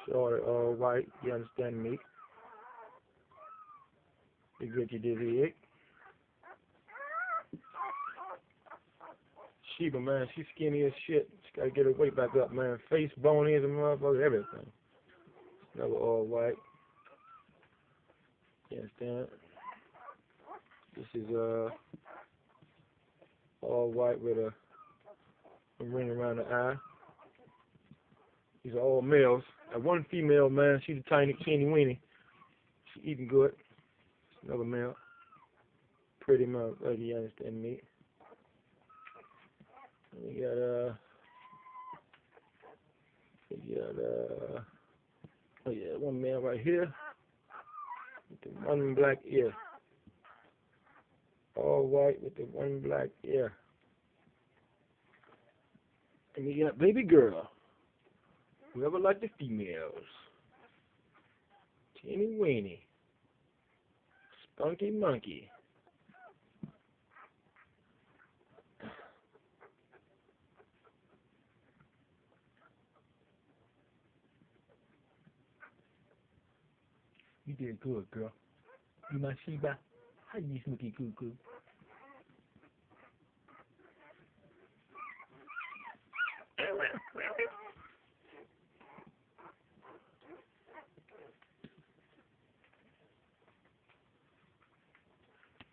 Short, all white. You understand me? You get you this egg. Sheba, man, she's skinny as shit. She gotta get her weight back up, man. Face, bone is a motherfucker, everything. Another all white. You understand? This is all white with a ring around the eye. These are all males. That one female, man, she's a tiny, teeny weeny. She eating good. Another male. Pretty motherfucker, you understand me? We got oh yeah, one male right here with the one black ear. All white with the one black ear. And we got baby girl. Whoever like the females. Teeny weeny. Spunky monkey. You did good, girl. You my Sheba? How you smoky cuckoo?